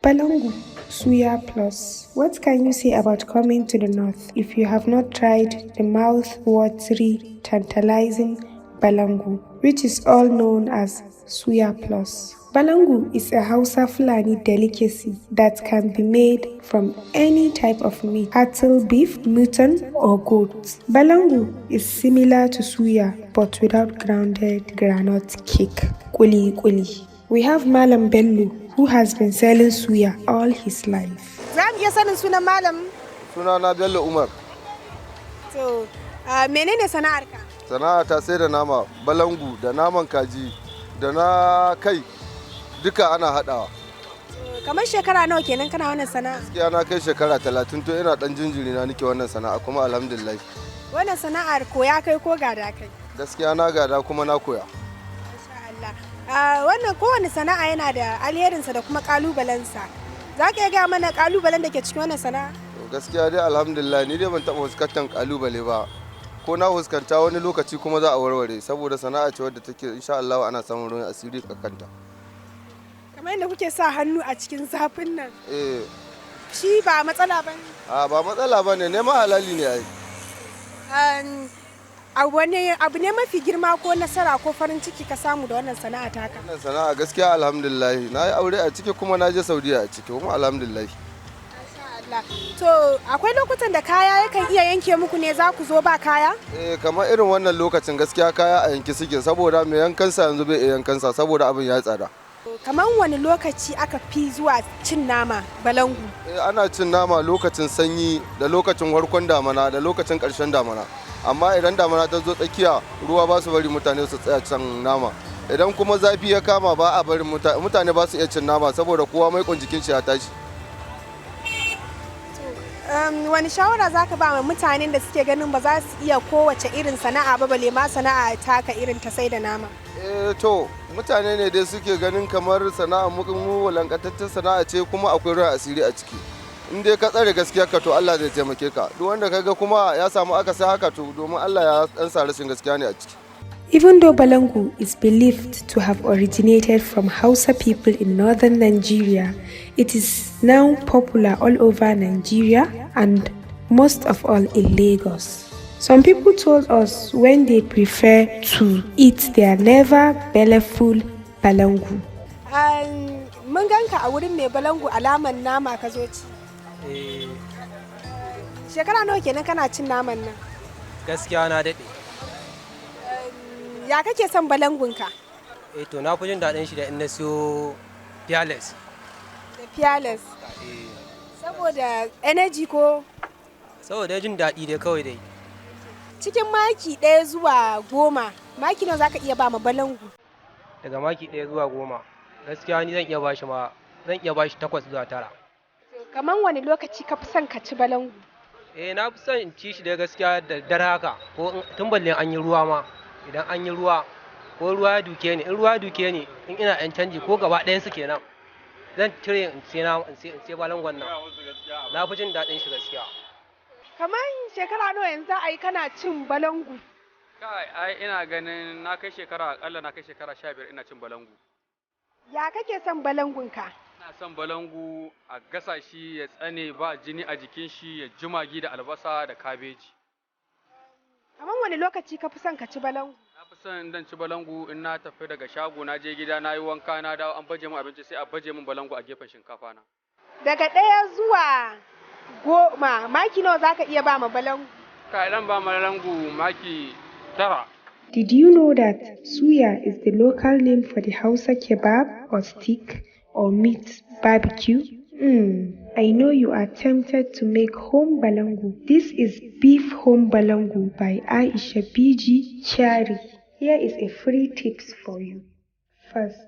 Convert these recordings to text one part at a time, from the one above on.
Balangu, Suya Plus. What can you say about coming to the north if you have not tried the mouth-watery, tantalizing Balangu, which is all known as Suya Plus? Balangu is a Hausa Fulani delicacy that can be made from any type of meat, cattle, beef, mutton, or goat. Balangu is similar to suya but without grounded groundnut cake, kuli kuli. We have Malam Bello, who has been selling suya all his life. Za mu iya sanin sunan Malam? Sunana Bello Umar. To, menene sana'arka? Sana'a ta sai da nama, balangu da naman kaji da na kai duka ana haɗawa. Kamar shekara nawa kenan kana wannan sana'a? Gaskiya na kai shekara 30 to ina ɗan jinjiri na nake wannan sana'a kuma alhamdulillah. Wannan sana'ar koya kai ko gada kai? Gaskiya na gada kuma na koya. Masha Allah. Wannan kowane sana'a yana da alherinsa da kuma ƙalubalensa. Za ka iya gaya mana ƙalubalen da ke cikin wannan sana'a? Gaskiya dai alhamdulillah ni dai ban taɓa fuskantar ƙalubale ba. Ko na fuskanta wani lokaci kuma za a warware saboda sana'a ce wadda take insha Allah ana samun ruwan asiri kanta. Kamar yadda kuke sa hannu a cikin zafin nan. Shi ba matsala ba ne? Ba matsala ba ne, neman halali ne ai. Abu ne mafi girma ko nasara ko farin ciki ka samu da wannan sana'a taka? Wannan sana'a gaskiya alhamdulillah na yi aure a ciki kuma na je Saudiya a ciki kuma alhamdulillah. To akwai lokutan da kaya yakan iya yanke muku ne za ku zo ba kaya? Kamar irin wannan lokacin gaskiya kaya a yanki suke saboda mai yankansa yanzu bai iya yankansa saboda abin ya tsada. Kamar wani lokaci aka fi zuwa cin nama Balangu? Ana cin nama lokacin sanyi da lokacin farkon damana da lokacin ƙarshen damana. Amma idan damana ta zo tsakiya ruwa ba su bari mutane su tsaya cin nama. Idan kuma zafi ya kama ba a bari mutane ba su iya cin nama saboda kowa maikon jikin shi ya tashi. Wani shawara za ka ba wa mutanen da suke ganin ba za su iya kowace irin sana'a ba bale ma sana'a taka irin ta sai da nama? To mutane ne dai suke ganin kamar sana'a mu walankantaccen sana'a ce kuma akwai ruwan asiri a ciki. In dai ka tsare gaskiya ka to Allah zai taimake ka. Duk wanda kaga kuma ya samu akasi haka to domin Allah ya dan sa rashin gaskiya ne a ciki. Even though Balangu is believed to have originated from Hausa people in northern Nigeria, it is now popular all over Nigeria and most of all in Lagos. Some people told us when they prefer to eat their never bellyful Balangu. Mun ganka a wurin mai Balangu alaman nama ka zo ci. Shekara nawa kenan kana cin naman nan? Gaskiya na daɗe. Ya kake son balangunka? To na fi jin daɗin shi da in na siyo fearless. Da fearless? Saboda energy ko? Saboda jin daɗi dai kawai dai. Cikin maki 1 zuwa 10, maki nawa za ka iya ba ma balangu? Daga maki 1 zuwa 10, gaskiya ni zan iya bashi 8 zuwa 9. Kaman wani lokaci ka fi son ka ci balangu? Na fi son in ci shi da gaskiya da dare haka ko tun balle an yi ruwa ma. Idan an yi ruwa ko ruwa ya duke ni, in ruwa ya duke ni in ina yan canji ko gaba ɗayan su kenan zan cire in sai balangon nan. Na fi jin daɗin shi gaskiya. Kamar shekara nawa yanzu a yi kana cin balangu? Ai ina ganin akalla na kai shekara 15 ina cin balangu. Ya kake son balangunka? Ina son balangu a gasa shi ya tsane ba jini a jikin shi ya ji magi da albasa da kabeji. Kamar wani lokaci ka fi son ka ci balangu? Na fi son dan ci balangu in na tafi daga shago na je gida na yi wanka na dawo an baje min abinci sai a baje min balangu a gefen shinkafa na. Daga 1 zuwa 10 maki nawa za ka iya ba ma balangu? Idan ba balangu maki 9. Did you know that suya is the local name for the Hausa kebab or stick or meat barbecue? I know you are tempted to make home balangu. This is beef home balangu by Aisha BG Chari. Here is a free tips for you. First,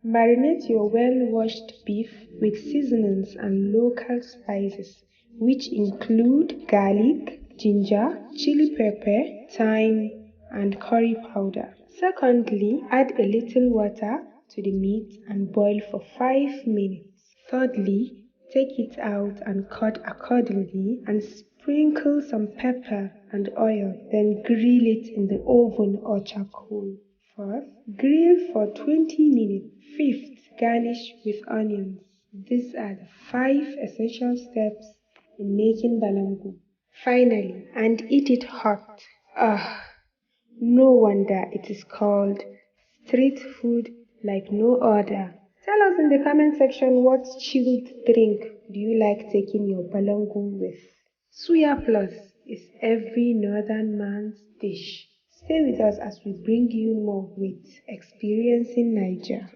marinate your well-washed beef with seasonings and local spices, which include garlic, ginger, chili pepper, thyme, and curry powder. Secondly, add a little water to the meat and boil for 5 minutes. Thirdly, take it out and cut accordingly and sprinkle some pepper and oil, then grill it in the oven or charcoal. Fourth, grill for 20 minutes. Fifth, garnish with onions. These are the 5 essential steps in making Balangu. Finally, and eat it hot. Ah, no wonder it is called street food like no other. Tell us in the comment section what chilled drink do you like taking your Balangu with. Suya Plus is every northern man's dish. Stay with us as we bring you more with Experiencing Naija.